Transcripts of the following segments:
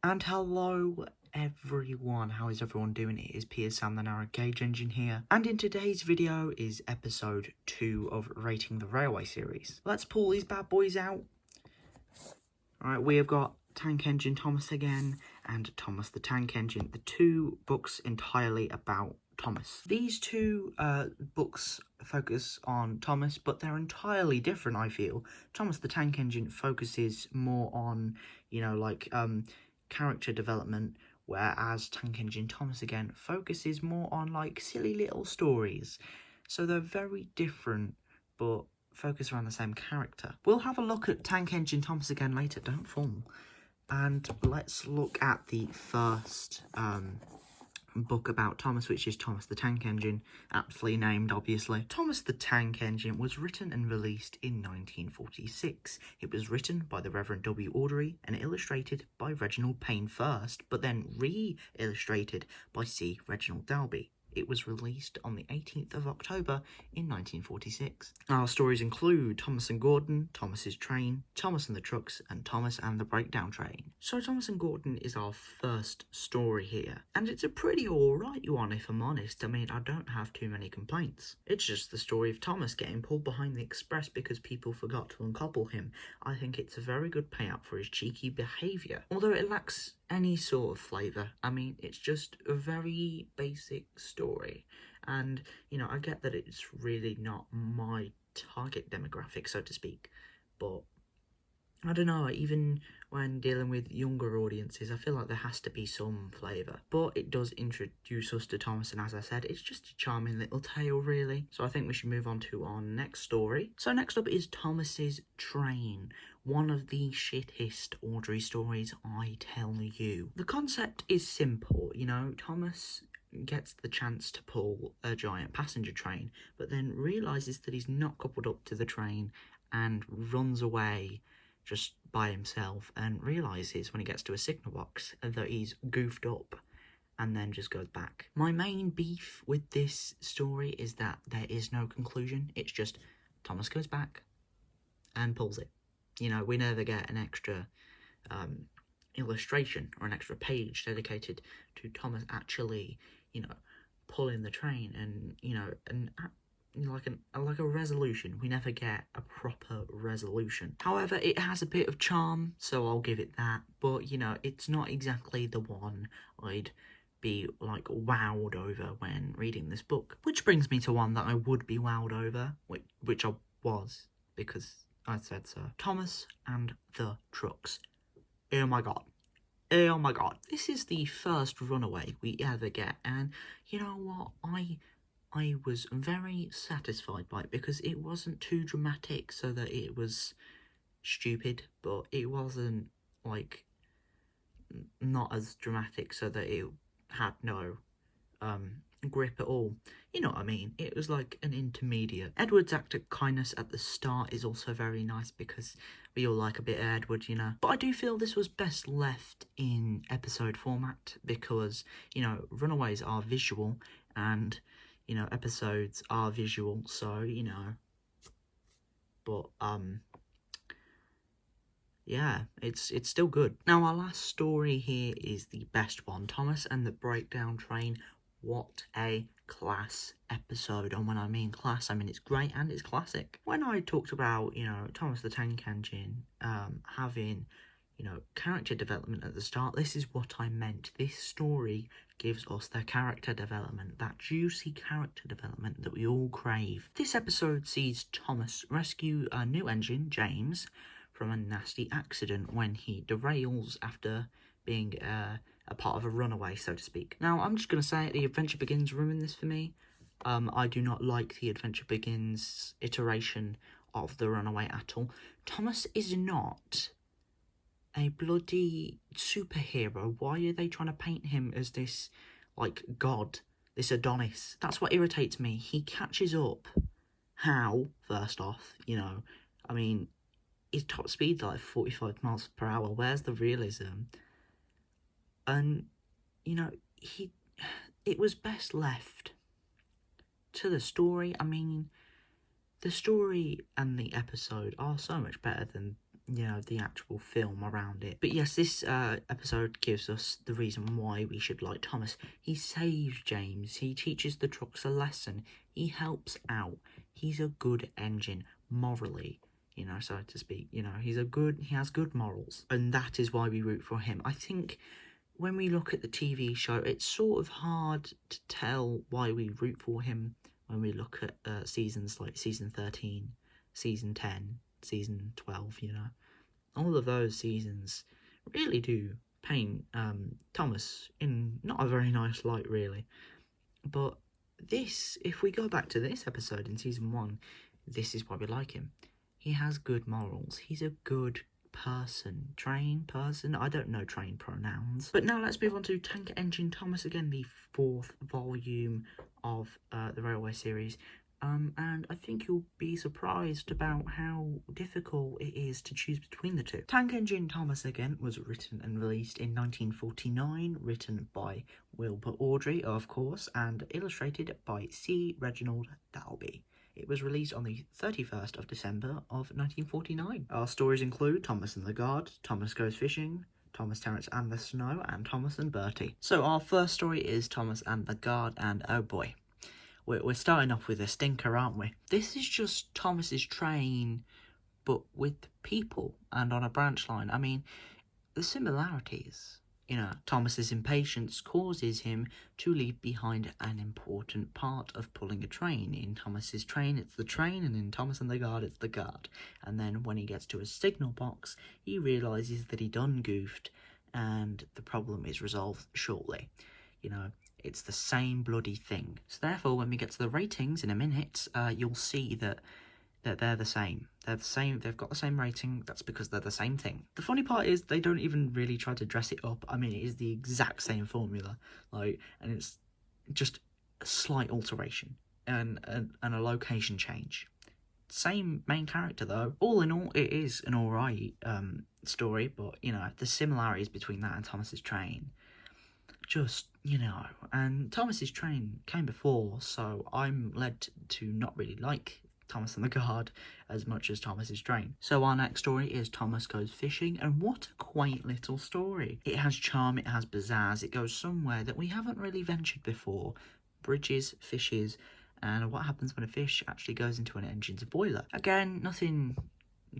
And hello everyone, how is everyone doing? It is Peter Sam the Narrow Gauge Engine here, and in today's video is episode 2 of Rating the Railway series. Let's pull these bad boys out. Alright, we have got Tank Engine Thomas again, and Thomas the Tank Engine, the two books entirely about Thomas. These two books focus on Thomas, but they're entirely different, I feel. Thomas the Tank Engine focuses more on, character development, whereas Tank Engine Thomas again focuses more on like silly little stories. So they're very different, but focus around the same character. We'll have a look at Tank Engine Thomas again later, don't fall. And let's look at the first book about Thomas, which is Thomas the Tank Engine, aptly named, obviously. Thomas the Tank Engine was written and released in 1946. It was written by the Reverend W. Awdry and illustrated by Reginald Payne first, but then re-illustrated by C. Reginald Dalby. It was released on the 18th of October in 1946. Our stories include Thomas and Gordon, Thomas's Train, Thomas and the Trucks, and Thomas and the Breakdown Train. So Thomas and Gordon is our first story here, and it's a pretty alright one if I'm honest. I mean, I don't have too many complaints. It's just the story of Thomas getting pulled behind the express because people forgot to uncouple him. I think it's a very good payout for his cheeky behaviour, although it lacks any sort of flavour. I mean, it's just a very basic story, and, you know, I get that it's really not my target demographic, so to speak, but I don't know, even when dealing with younger audiences, I feel like there has to be some flavour. But it does introduce us to Thomas, and as I said, it's just a charming little tale, really. So I think we should move on to our next story. So next up is Thomas's Train, one of the shittest Awdry stories, I tell you. The concept is simple, you know, Thomas gets the chance to pull a giant passenger train, but then realises that he's not coupled up to the train and runs away just by himself, and realises when he gets to a signal box that he's goofed up, and then just goes back. My main beef with this story is that there is no conclusion. It's just Thomas goes back and pulls it. You know, we never get an extra illustration or an extra page dedicated to Thomas actually, you know, pulling the train, and, you know, like a resolution. We never get a proper resolution. However, it has a bit of charm, so I'll give it that. But, you know, it's not exactly the one I'd be, like, wowed over when reading this book. Which brings me to one that I would be wowed over, which I was, because I said so. Thomas and the Trucks. Oh my god. Oh my god. This is the first runaway we ever get, and you know what? I was very satisfied by it, because it wasn't too dramatic so that it was stupid, but it wasn't, like, not as dramatic so that it had no grip at all. You know what I mean? It was like an intermediate. Edward's act of kindness at the start is also very nice, because we all like a bit of Edward, you know. But I do feel this was best left in episode format, because, you know, runaways are visual, and, you know, episodes are visual, so, you know, but, yeah, it's still good. Now, our last story here is the best one, Thomas and the Breakdown Train. What a class episode, and when I mean class, I mean it's great and it's classic. When I talked about, you know, Thomas the Tank Engine having, you know, character development at the start, this is what I meant. This story gives us their character development, that juicy character development that we all crave. This episode sees Thomas rescue a new engine, James, from a nasty accident when he derails after being a part of a runaway, so to speak. Now, I'm just going to say it, the Adventure Begins ruined this for me. I do not like the Adventure Begins iteration of the runaway at all. Thomas is not a bloody superhero. Why are they trying to paint him as this, like, god, this Adonis? That's what irritates me. He catches up. How, first off, you know, I mean, his top speed's like 45 miles per hour. Where's the realism? And, you know, it was best left to the story. I mean, the story and the episode are so much better than, the actual film around it. But yes, this episode gives us the reason why we should like Thomas. He saves James. He teaches the trucks a lesson. He helps out. He's a good engine morally, so to speak. He has good morals, and that is why we root for him. I think when we look at the TV show, it's sort of hard to tell why we root for him when we look at seasons like season 13, season 10, season 12, all of those seasons really do paint Thomas in not a very nice light, really. But this, if we go back to this episode in season 1, this is why we like him. He has good morals. He's a good person. Train person? I don't know train pronouns. But now let's move on to Tank Engine Thomas again, the 4th volume of the Railway series. And I think you'll be surprised about how difficult it is to choose between the two. Tank Engine Thomas again was written and released in 1949, written by Wilbur Awdry, of course, and illustrated by C. Reginald Dalby. It was released on the 31st of December of 1949. Our stories include Thomas and the Guard, Thomas Goes Fishing, Thomas, Terence and the Snow, and Thomas and Bertie. So our first story is Thomas and the Guard, and oh boy, we're starting off with a stinker, aren't we? This is just Thomas's train, but with people and on a branch line. I mean, the similarities. Thomas's impatience causes him to leave behind an important part of pulling a train. In Thomas's train, it's the train, and in Thomas and the Guard, it's the guard. And then when he gets to a signal box, he realises that he done goofed, and the problem is resolved shortly. It's the same bloody thing. So therefore, when we get to the ratings in a minute, you'll see that they're the same. They're the same. They've got the same rating. That's because they're the same thing. The funny part is they don't even really try to dress it up. I mean, it is the exact same formula, and it's just a slight alteration and a location change. Same main character though. All in all, it is an alright story, but the similarities between that and Thomas's train, just and Thomas's train came before, so I'm led to not really like Thomas and the Guard as much as Thomas's train. So our next story is Thomas Goes Fishing, and what a quaint little story. It has charm, it has pizzazz, it goes somewhere that we haven't really ventured before. Bridges, fishes, and what happens when a fish actually goes into an engine's boiler. Again, nothing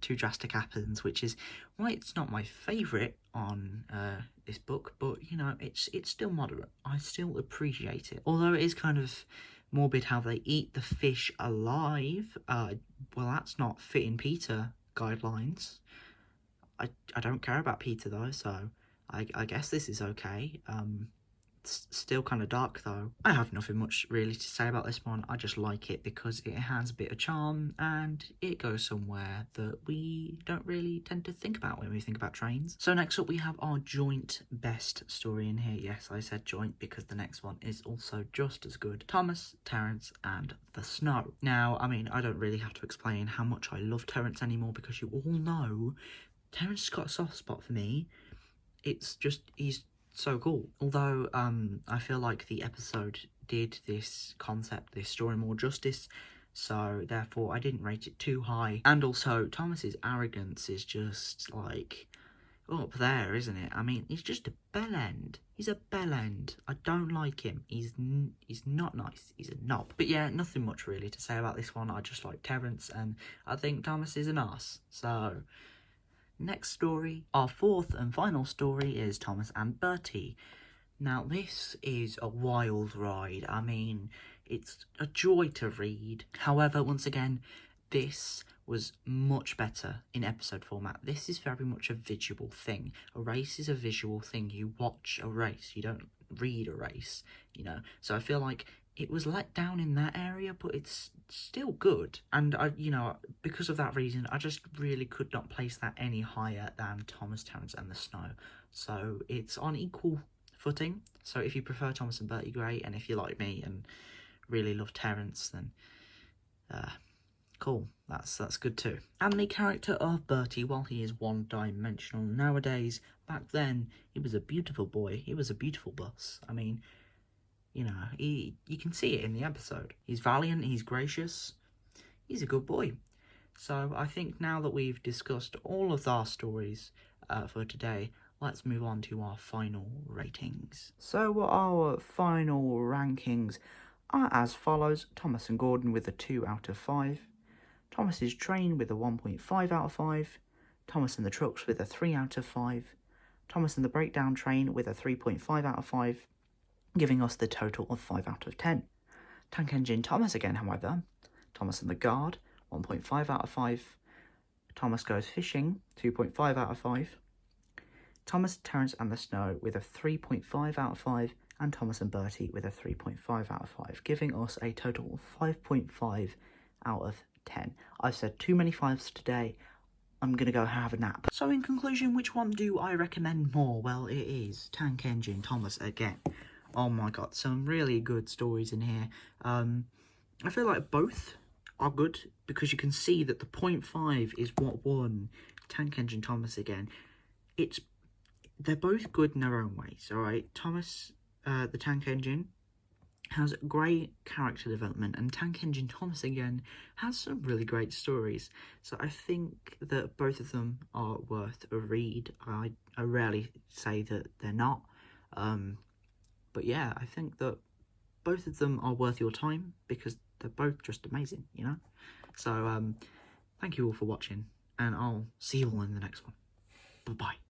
too drastic happens, which is why it's not my favourite on this book, but it's still moderate. I still appreciate it, although it is kind of morbid how they eat the fish alive. Well, that's not fitting PETA guidelines. I don't care about PETA though, so I guess this is okay. It's still kind of dark though. I have nothing much really to say about this one. I just like it because it has a bit of charm and it goes somewhere that we don't really tend to think about when we think about trains. So next up we have our joint best story in here. Yes, I said joint because the next one is also just as good. Thomas, Terence and the Snow. Now, I mean, I don't really have to explain how much I love Terence anymore because you all know Terence has got a soft spot for me. It's just, he's so cool. Although I feel like the episode did this concept, this story more justice, so therefore I didn't rate it too high. And also Thomas's arrogance is just like up there, isn't it? I mean, he's just a bellend. He's a bellend. I don't like him. He's not nice. He's a knob. But yeah, nothing much really to say about this one. I just like Terence and I think Thomas is an arse. So next story, our 4th and final story, is Thomas and Bertie. Now, this is a wild ride. I mean, it's a joy to read. However, once again, this was much better in episode format. This is very much a visual thing. A race is a visual thing. You watch a race. You don't read a race, So I feel like it was let down in that area, but it's still good. And because of that reason, I just really could not place that any higher than Thomas, Terence and the Snow. So it's on equal footing. So if you prefer Thomas and Bertie, great. And if you like me and really love Terence, then cool. That's good too. And the character of Bertie, while he is one-dimensional nowadays, back then he was a beautiful boy. He was a beautiful bus. I mean, you can see it in the episode. He's valiant, he's gracious, he's a good boy. So I think now that we've discussed all of our stories for today, let's move on to our final ratings. So our final rankings are as follows. Thomas and Gordon with a 2 out of 5. Thomas's Train with a 1.5 out of 5. Thomas and the Trucks with a 3 out of 5. Thomas and the Breakdown Train with a 3.5 out of 5, giving us the total of 5 out of 10. Tank Engine Thomas again, however. Thomas and the Guard, 1.5 out of 5. Thomas Goes Fishing, 2.5 out of 5. Thomas, Terence and the Snow with a 3.5 out of 5. And Thomas and Bertie with a 3.5 out of 5, giving us a total of 5.5 out of 10. I've said too many 5s today. I'm going to go have a nap. So in conclusion, which one do I recommend more? Well, it is Tank Engine Thomas again. Oh my god, some really good stories in here. I feel like both are good because you can see that the 0.5 is what won Tank Engine Thomas again. They're both good in their own ways, alright? Thomas, the Tank Engine, has great character development, and Tank Engine Thomas again has some really great stories. So I think that both of them are worth a read. I rarely say that they're not. But yeah, I think that both of them are worth your time because they're both just amazing, you know? So thank you all for watching, and I'll see you all in the next one. Bye-bye.